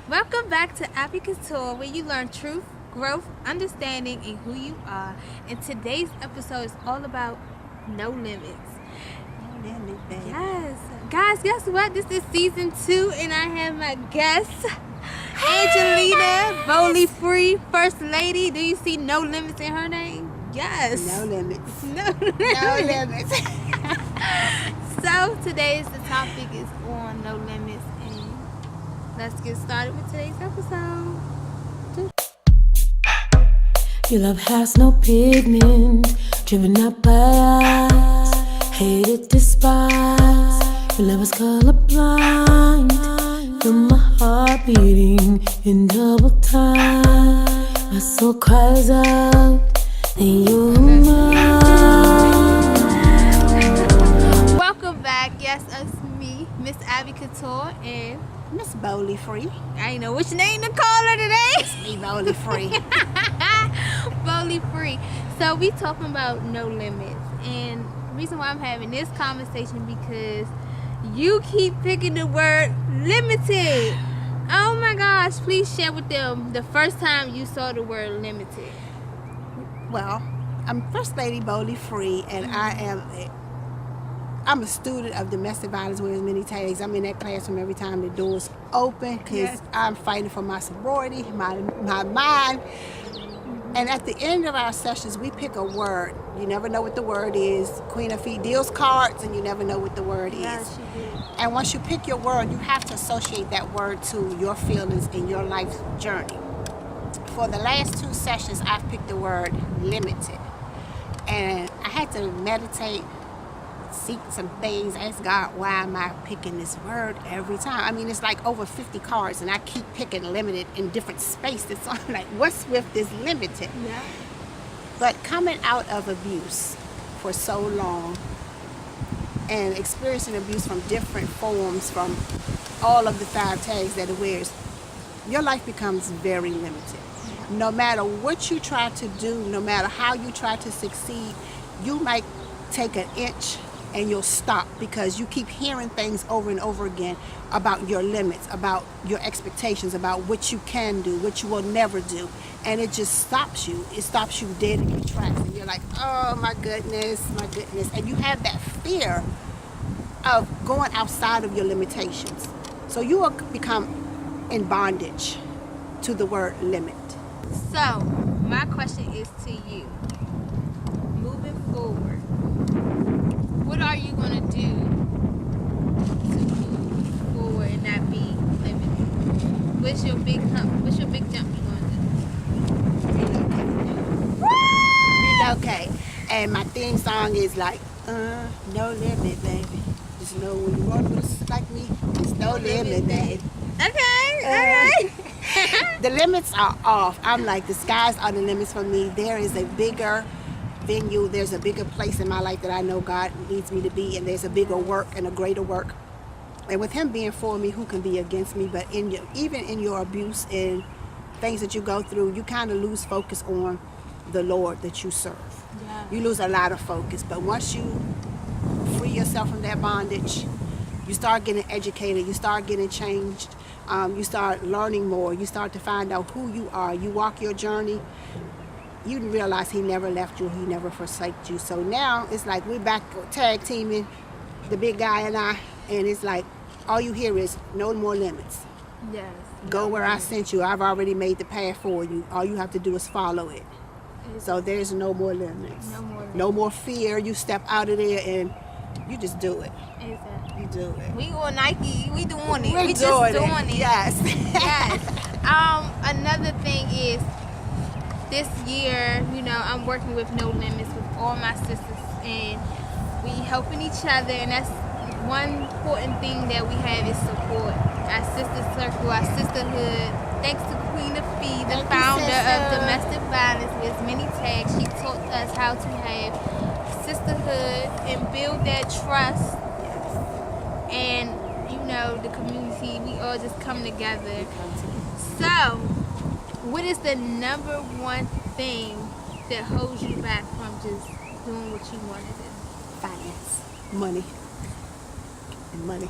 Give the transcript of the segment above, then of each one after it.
Welcome back to Couture, where you learn truth, growth, understanding, and who you are. And today's episode is all about no limits. No limits, baby. Yes. Guys, guess what? This is season 2, and I have my guest, Angelina Bowley Free, First Lady. Do you see no limits in her name? Yes. No limits. No No limits. So today's the topic is on no limits, and let's get started with today's episode. Your love has no pigment, driven up by eyes, hated, despised. Your love is colorblind, feel my heart beating in double time. My soul cries out, and you're mine. Welcome back. Yes, us, me, Miss Abby Couture, and Miss Bowley Free. I ain't know which name to call her today. Me Bowley Free. Bowley Free. So we talking about no limits, and the reason why I'm having this conversation because you keep picking the word limited. Oh my gosh, please share with them the first time you saw the word limited. Well, I'm First Lady Bowley Free, and I'm a student of domestic violence wears many tags. I'm in that classroom every time the doors open because Yes. I'm fighting for my sorority, my mind. And at the end of our sessions, we pick a word. You never know what the word is. Queen of Feet deals cards, and you never know what the word is. Yes, she did. And once you pick your word, you have to associate that word to your feelings in your life journey. For the last 2 sessions, I've picked the word limited. And I had to meditate, seek some things, ask God, why am I picking this word every time? I mean, it's like over 50 cards, and I keep picking limited in different spaces. So I'm like, what's with this limited? Yeah. But coming out of abuse for so long and experiencing abuse from different forms, from all of the 5 tags that it wears, your life becomes very limited. No matter what you try to do, no matter how you try to succeed, you might take an inch and you'll stop because you keep hearing things over and over again about your limits, about your expectations, about what you can do, what you will never do. And it just stops you. It stops you dead in your tracks. And you're like, oh my goodness, my goodness. And you have that fear of going outside of your limitations. So you will become in bondage to the word limit. So, my question is to you. Moving forward, what are you going to do to move forward and not be limited? What's your big hump? What's your big jump you're going to do? Relocate. And my theme song is like, no limit, baby. Just know when you run with us like me, it's no limit, baby. Okay, alright. The limits are off. I'm like, the skies are the limits for me. There is a bigger venue. There's a bigger place in my life that I know God needs me to be, and there's a bigger work and a greater work. And with Him being for me, who can be against me? But even in your abuse and things that you go through, you kind of lose focus on the Lord that you serve. Yeah. You lose a lot of focus. But once you free yourself from that bondage, you start getting educated, you start getting changed, you start learning more, you start to find out who you are. You walk your journey, you realize He never left you, He never forsaked you. So now it's like we're back tag teaming, the big guy and I, and it's like all you hear is no more limits. Yes. Go where I sent you. I've already made the path for you. All you have to do is follow it. So there's no more limits. No more limits. No more fear. You step out of there and you just do it. Exactly. You do it. We on Nike. We doing it. We're We just doing it. Yes. Yes. Another thing is this year, I'm working with No Limits with all my sisters, and we helping each other, and that's one important thing that we have is support. Our sister circle, our sisterhood. Thanks to Queen of Fee, the founder of Domestic Violence with Many Tags. She taught us how to have sisterhood and build that trust. And the community, we all just come together. So, what is the number one thing that holds you back from just doing what you want to do? finance, money, and money.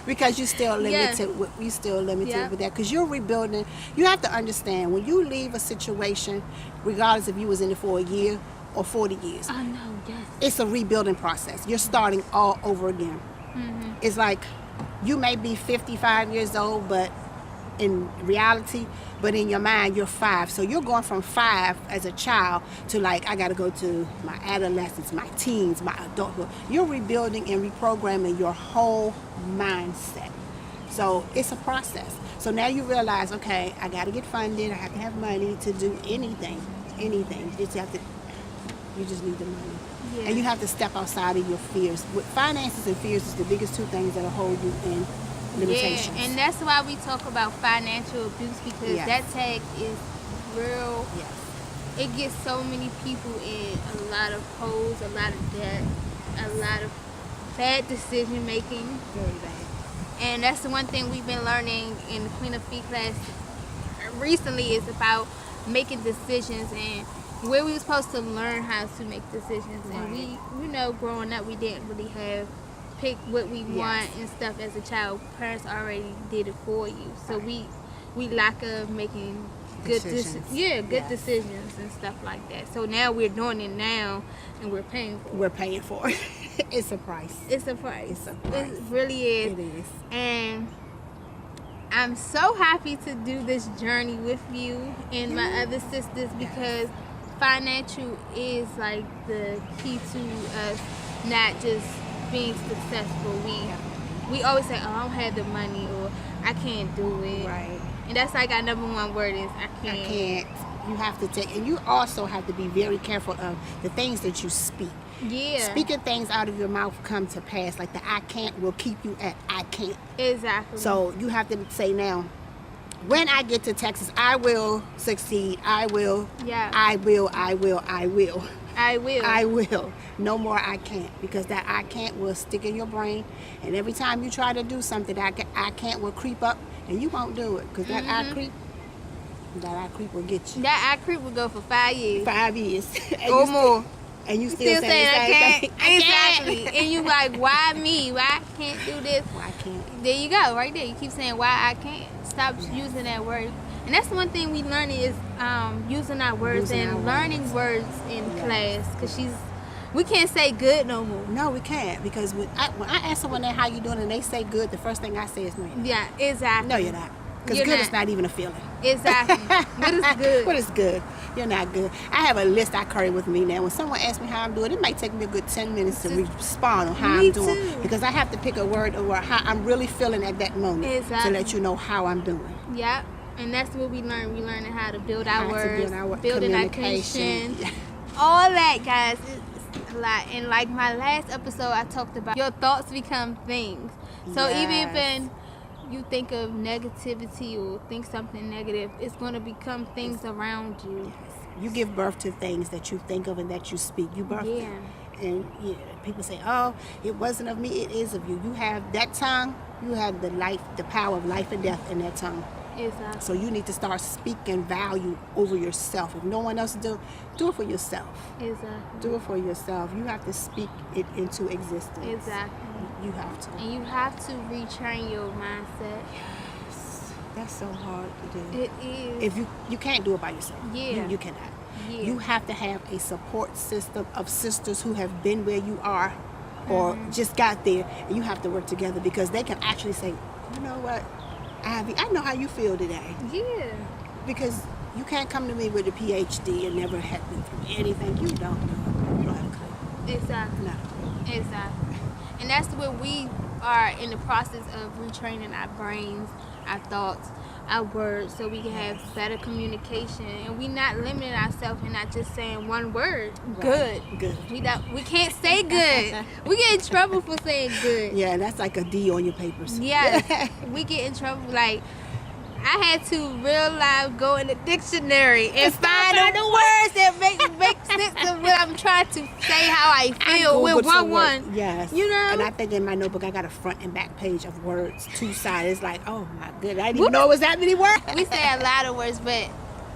Because you're still limited. You still limited with that. Because you're rebuilding. You have to understand when you leave a situation, regardless if you was in it for a year or 40 years. I know. Yes. It's a rebuilding process. You're starting all over again. Mm-hmm. It's like you may be 55 years old, but in reality, but in your mind, you're 5. So you're going from 5 as a child to like, I got to go to my adolescence, my teens, my adulthood. You're rebuilding and reprogramming your whole mindset. So it's a process. So now you realize, okay, I got to get funded. I have to have money to do anything. You just need the money. Yeah. And you have to step outside of your fears. With finances and fears is the biggest 2 things that'll hold you in limitations. Yeah, and that's why we talk about financial abuse, because that tag is real. Yes. It gets so many people in a lot of holes, a lot of debt, a lot of bad decision making. Very bad. And that's the one thing we've been learning in the Queen of Fee class recently, is about making decisions and where we were supposed to learn how to make decisions. Right. And we, growing up, we didn't really have pick what we want and stuff as a child. Parents already did it for you. So we lack of making good decisions. Good decisions and stuff like that. So now we're doing it now, and we're paying for it. We're paying for it. It's a price. It's a price. It's a price. It really is. It is. And I'm so happy to do this journey with you and my other sisters, because financial is like the key to us not just being successful. We always say, oh, I don't have the money, or I can't do it. Right. And that's like our number one word is I can't. I can't. You have to take, and you also have to be very careful of the things that you speak. Yeah. Speaking things out of your mouth come to pass. Like the I can't will keep you at I can't. Exactly. So you have to say now, when I get to Texas, I will succeed. I will. Yeah. I will. No more I can't, because that I can't will stick in your brain, and every time you try to do something, that I can't will creep up, and you won't do it, because that I creep will get you. That I creep will go for 5 years. 5 years. Or more. And you still saying I can't. Exactly. can't. And you like, why me? Why I can't do this? Why I can't? There you go, right there. You keep saying why I can't. Stop using that word. And that's one thing we learn is using our words learning words in class. Because we can't say good no more. No, we can't, because when I ask someone that how you doing and they say good, the first thing I say is no. Yeah, exactly. No, you're not. Because good is not even a feeling. Exactly. What is good? What is good? You're not good. I have a list I carry with me now. When someone asks me how I'm doing, it might take me a good 10 minutes to respond on how I'm doing. Too. Because I have to pick a word or how I'm really feeling at that moment to let you know how I'm doing. Yeah. And that's what we learn. We learn how to build our words, building our communication. All that, guys. It's a lot. And like my last episode, I talked about your thoughts become things. So even when you think of negativity or think something negative, it's going to become things around you. Yes. You give birth to things that you think of and that you speak. You birth them. And people say, oh, it wasn't of me, it is of you. You have that tongue, you have the power of life and death in that tongue. Exactly. So you need to start speaking value over yourself. If no one else do it for yourself. Exactly. Do it for yourself. You have to speak it into existence. Exactly. You have to. And you have to retrain your mindset. Yes. That's so hard to do. It is. If you can't do it by yourself. Yeah. You cannot. Yeah. You have to have a support system of sisters who have been where you are or just got there, and you have to work together, because they can actually say, you know what, Ivy, I know how you feel today. Yeah. Because you can't come to me with a PhD and never have been through anything. You don't know. You don't have a clue. Exactly. No. Exactly. And that's what we are in the process of retraining our brains, our thoughts, our words, so we can have better communication. And we not limiting ourselves and not just saying one word. Right. Good. We can't say good. We get in trouble for saying good. Yeah, that's like a D on your papers. Yeah. We get in trouble. Like, I had to real life go in the dictionary and find the words that make sense of what I'm trying to say, how I feel with one. Yes. You know? And I think in my notebook I got a front and back page of words, 2 sides. It's like, oh my goodness, I didn't even know it was that many words. We say a lot of words, but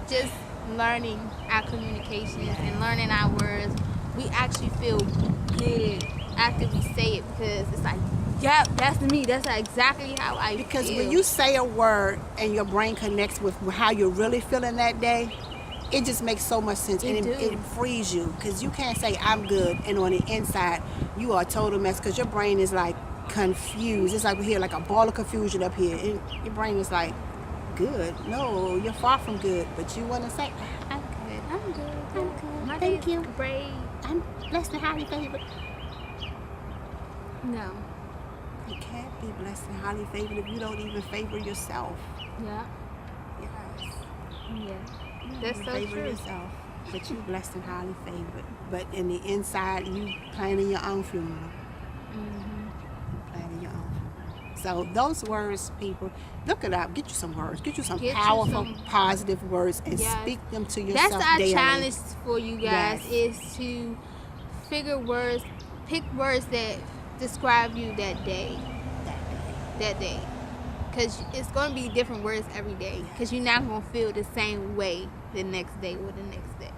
just learning our communications and learning our words we actually feel good after we say it, because it's like, yeah, that's me. That's exactly how I feel. Because when you say a word and your brain connects with how you're really feeling that day, it just makes so much sense. And it frees you, because you can't say I'm good and on the inside you are a total mess, because your brain is like confused. It's like we hear like a ball of confusion up here, and your brain is like, good? No, you're far from good. But you want to say, I'm good. I'm good. I'm good. My Thank day you. is great. I'm blessed and highly favored. No. You can't be blessed and highly favored if you don't even favor yourself. Yeah. Yes. Yeah. That's so favor true. yourself, but you blessed and highly favored. But in the inside, you planning your own funeral. Planning your own funeral. So those words, people, look it up. Get you some words. Get you some powerful, positive words, and speak them to yourself. That's our daily. challenge for you guys, is to figure words, pick words that describe you that day. Because it's going to be different words every day, because you're not going to feel the same way the next day or the next day.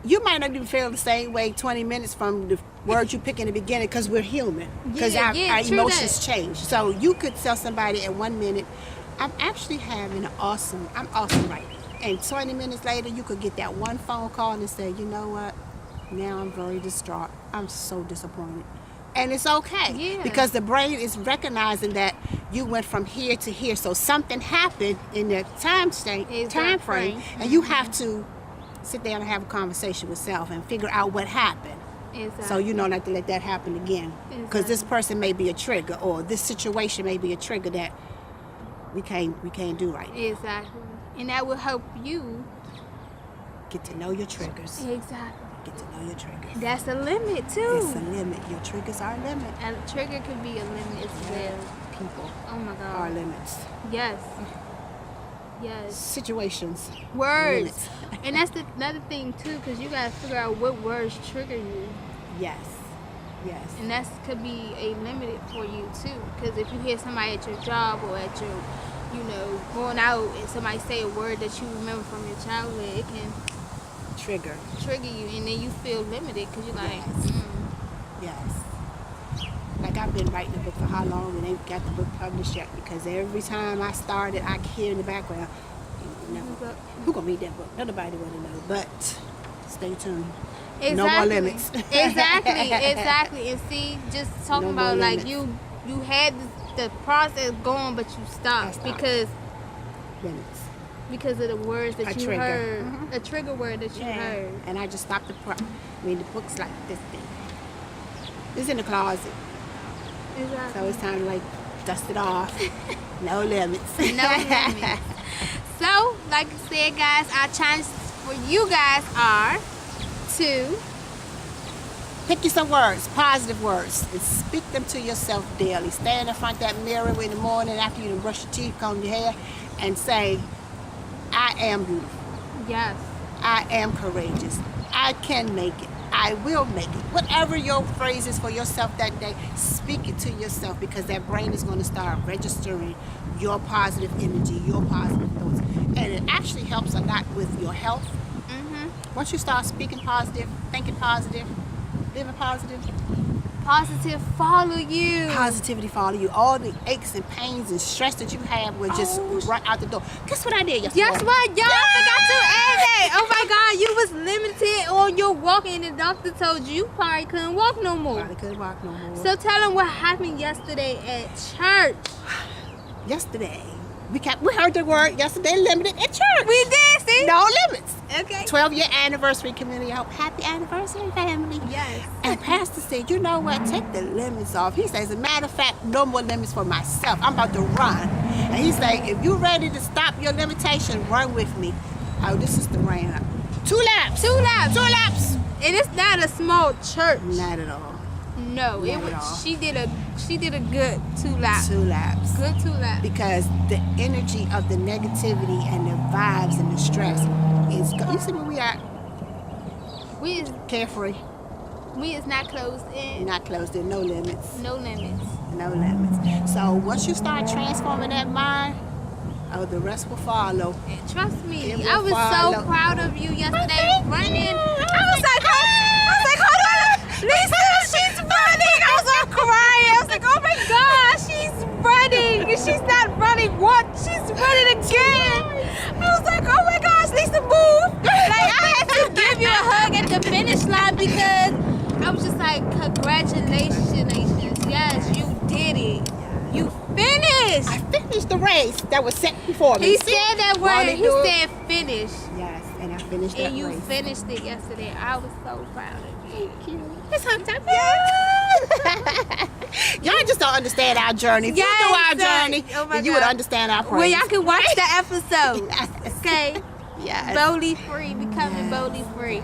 You might not even feel the same way 20 minutes from the words you pick in the beginning, because we're human. Because our emotions change. So you could tell somebody in 1 minute, I'm actually having I'm awesome right now. And 20 minutes later, you could get that one phone call and say, you know what? Now I'm very distraught. I'm so disappointed. And it's okay, because the brain is recognizing that you went from here to here. So something happened in that time frame, and you have to sit down and have a conversation with self and figure out what happened. Exactly. So you know not to let that happen again. Because this person may be a trigger, or this situation may be a trigger that we can't do right now. Exactly. And that will help you get to know your triggers. Exactly. Get to know your triggers. That's a limit too. It's a limit. Your triggers are a limit. A trigger could be a limit as well. People Oh my God. are limits. Yes. Yes. Situations. Words. Limits. And that's another thing too, because you got to figure out what words trigger you. Yes. Yes. And that could be a limit for you too. Because if you hear somebody at your job or at your, going out, and somebody say a word that you remember from your childhood, it can trigger you, and then you feel limited, because you're like, yes. Like, I've been writing a book for how long, and ain't got the book published yet, because every time I started, I hear in the background, who gonna read that book? Nobody want to know, but stay tuned. Exactly. No more limits. Exactly. And see, just talking about like you had the process going, but you stopped because limits. Because of the words that you heard, a trigger word that you heard. And I just stopped the book's like this thing. It's in the closet. Exactly. So it's time to like dust it off. No limits. No limits. So, like I said, guys, our challenges for you guys are to pick you some words, positive words, and speak them to yourself daily. Stand in front of that mirror in the morning after you brush your teeth, comb your hair, and say, I am beautiful. Yes. I am courageous. I can make it. I will make it. Whatever your phrase is for yourself that day, speak it to yourself, because that brain is going to start registering your positive energy, your positive thoughts. And it actually helps a lot with your health. Once you start speaking positive, thinking positive, living positive, positive follow you. Positivity follow you. All the aches and pains and stress that you have will just run out the door. Guess what I did yesterday? Guess what? Y'all forgot to add that. Oh my God, you was limited on your walking, and the doctor told you probably couldn't walk no more. Probably couldn't walk no more. So tell them what happened yesterday at church. Yesterday. We heard the word yesterday, limited at church. We did, see? No limits. Okay. 12-year anniversary, community hope. Happy anniversary, family. Yes. And Pastor said, you know what? Take the limits off. He says, as a matter of fact, no more limits for myself. I'm about to run. And he's like, if you're ready to stop your limitation, run with me. Oh, this is the rain. 2 laps. 2 laps. 2 laps. And it's not a small church. Not at all. No, Not it at was. all. She did a good 2 laps. 2 laps. Good 2 laps. Because the energy of the negativity and the vibes and the stress is. You see where we at? We is Carefree. We is not closed in. Not closed in. No limits. No limits. No limits. So once you start transforming that mind, the rest will follow. And trust me, It will I was follow. so proud of you yesterday Thank running. you. I was like, hold on. I was just like, congratulations. Yes, you did it. You finished. I finished the race that was set before me. He See? said that word. Wanna He do it? said finish. Yes, and I finished that And you race. finished it yesterday. I was so proud of you. Thank you. It's hot time. Y'all just don't understand our journey. If you Yes, knew our sir. journey, Oh my then you would God. understand our praise. Well, y'all can watch the episode. Yes. Okay? Yes. Boldly free, becoming Yes. boldly free.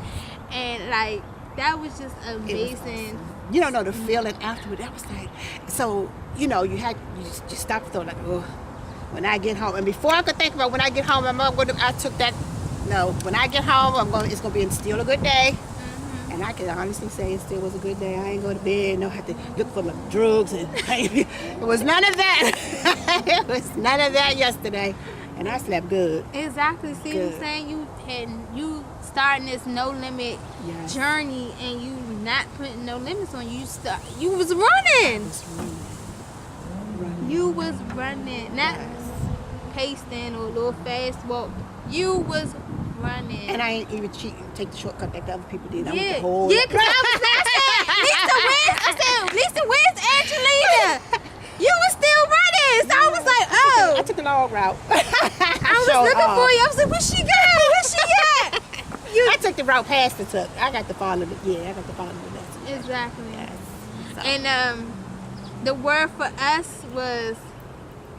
And like, that was just amazing. You don't know the feeling afterward. That was like, so, you know, you stop and thought like, oh, when I get home. And before I could think about when I get home, I took that, no, when I get home, it's going to be still a good day. Mm-hmm. And I can honestly say it still was a good day. I ain't go to bed, no have to look for my drugs. And it was none of that. It was none of that yesterday. And I slept good. Exactly. See what I'm Good. saying? You starting this no limit Yes. journey, and you not putting no limits on you. You was running. It's running. You was running, not pacing or a little fast walk. You was running. And I ain't even take the shortcut like the other people did. I went yeah, the whole yeah. Cause I said, Lisa, where's Angelina? You was still running, so I was like, oh. I took the long route. I was looking for you. I was like, where she go? Where she at? I took the route past the tuck. I got the follow the lesson. Exactly. Yes. So, And the word for us was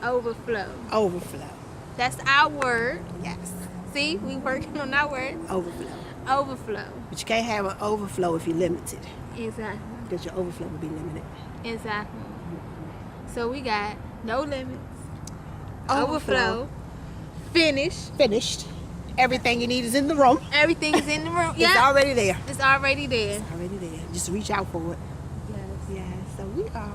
overflow. overflow. That's our word. Yes. See, we working on our word. Overflow. Overflow. But you can't have an overflow if you're limited. Exactly. Because your overflow will be limited. Exactly. So we got no limits. Overflow. Finish. Finished. Everything you need is in the room. Everything is in the room. It's Yeah. already there. It's already there. It's already there. Just reach out for it. Yes. Yeah. So we are,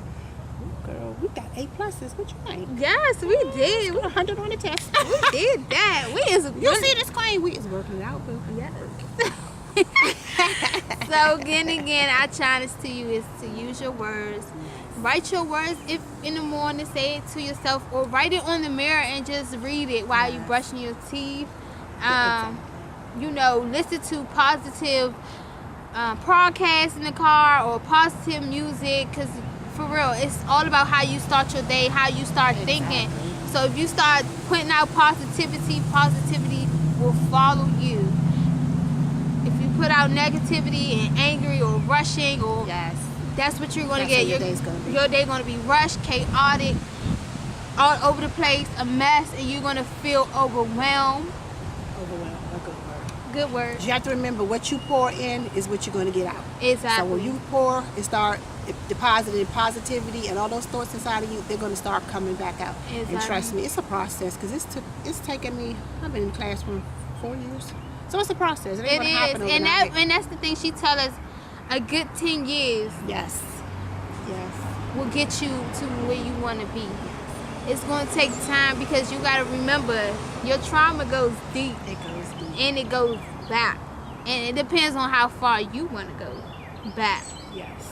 girl, we got A pluses. What you think? Yes, we did. We 100 on the test. We did that. We is You see this queen? We is working it out, boo. Yes. So again, our challenge to you is to use your words. Write your words if in the morning, say it to yourself, or write it on the mirror and just read it while you're brushing your teeth. You know, listen to positive podcasts in the car or positive music, because for real, it's all about how you start your day, how you start thinking. So if you start putting out positivity will follow you. If you put out negativity and angry or rushing, or Yes. that's what you're going to That's get. what your day's gonna be. Your day going to be rushed, chaotic, all over the place, a mess, and you're going to feel overwhelmed. Overwhelmed. A good word. Good word. You have to remember what you pour in is what you're going to get out. Exactly. So when you pour and start depositing positivity and all those thoughts inside of you, they're going to start coming back out. And Exactly. trust me, it's a process, because it's taken me, I've been in the classroom 4 years. So it's a process. It ain't It going to is, happen and overnight. that's the thing she tell us. A good 10 years Yes. Yes. will get you to where you want to be. It's going to take time, because you got to remember your trauma goes deep It goes deep. and it goes back, and it depends on how far you want to go back. Yes.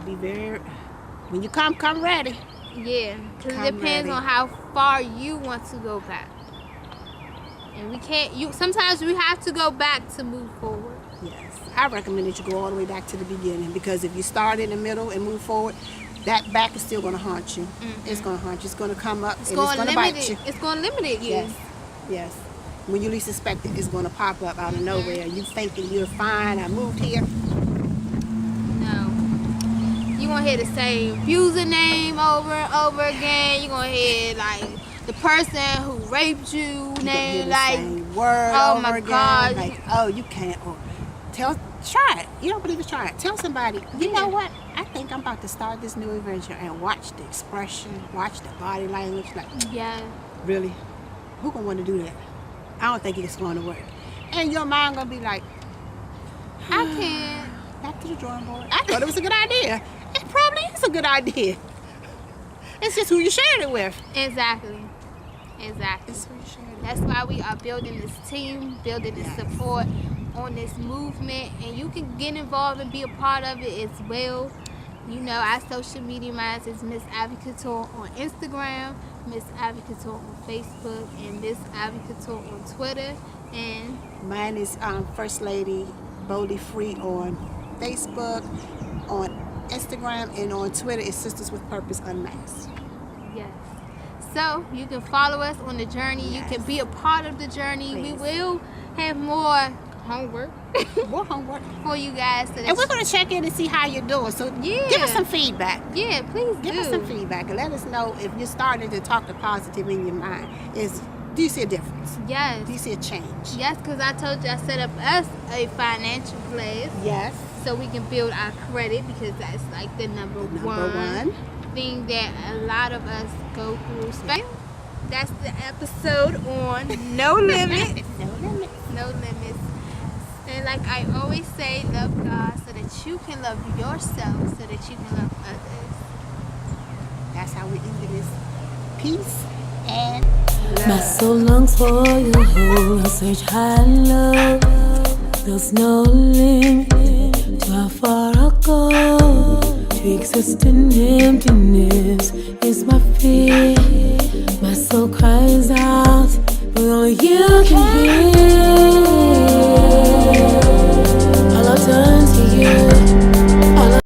Be very, when you come ready. Yeah, because it Come depends ready. on how far you want to go back. And we can't. Sometimes we have to go back to move forward. Yes. I recommend that you go all the way back to the beginning, because if you start in the middle and move forward, that back is still going to haunt you. It's going to haunt you. It's going to come up It's and going it's to going to limit bite you. it. It's going to limit you. Yes. Yes. When you least expect it, it's going to pop up out of nowhere. You thinking you're fine. I moved here. No. You gonna hear the same username over and over again. You gonna hear like the person who raped you You gonna hear name, the like same word oh over my again. God. Like, oh, you can't. Or try it. You don't believe it? Try it. Tell somebody. You Yeah. know what? I think I'm about to start this new adventure, and watch the expression, watch the body language. Like, yeah, really? Who gonna want to do that? I don't think it's going to work. And your mind gonna be like, I can't. back to the drawing board. I thought it was a good idea. It probably is a good idea. It's just who you shared it with. Exactly. It's who you shared it with. That's why we are building this team, building this support on this movement, and you can get involved and be a part of it as well. You know, our social media mine is Miss Ivy Couture on Instagram, Miss Ivy Couture on Facebook, and Miss Ivy Couture on Twitter. And Mine is First Lady Boldly Free on Facebook, on Instagram, and on Twitter. It's Sisters with Purpose Unmasked. Yes. So you can follow us on the journey. Yes. You can be a part of the journey. Please. We will have more homework More homework. for you guys. So that And we're going to check in and see how you're doing. So Yeah. give us some feedback. yeah, please Give do. us some feedback and let us know if you're starting to talk the positive in your mind. Do you see a difference? Yes. Do you see a change? Yes, because I told you I set up us a financial class Yes. so we can build our credit, because that's like the number one thing that a lot of us go through. That's the episode on No Limits. No limit. No limits. And like I always say, love God so that you can love yourself, so that you can love others. That's how we end this. Peace and My love. soul longs for your hold. I search high and low. There's no limit to how far I'll go. To exist in emptiness is my fear. My soul cries.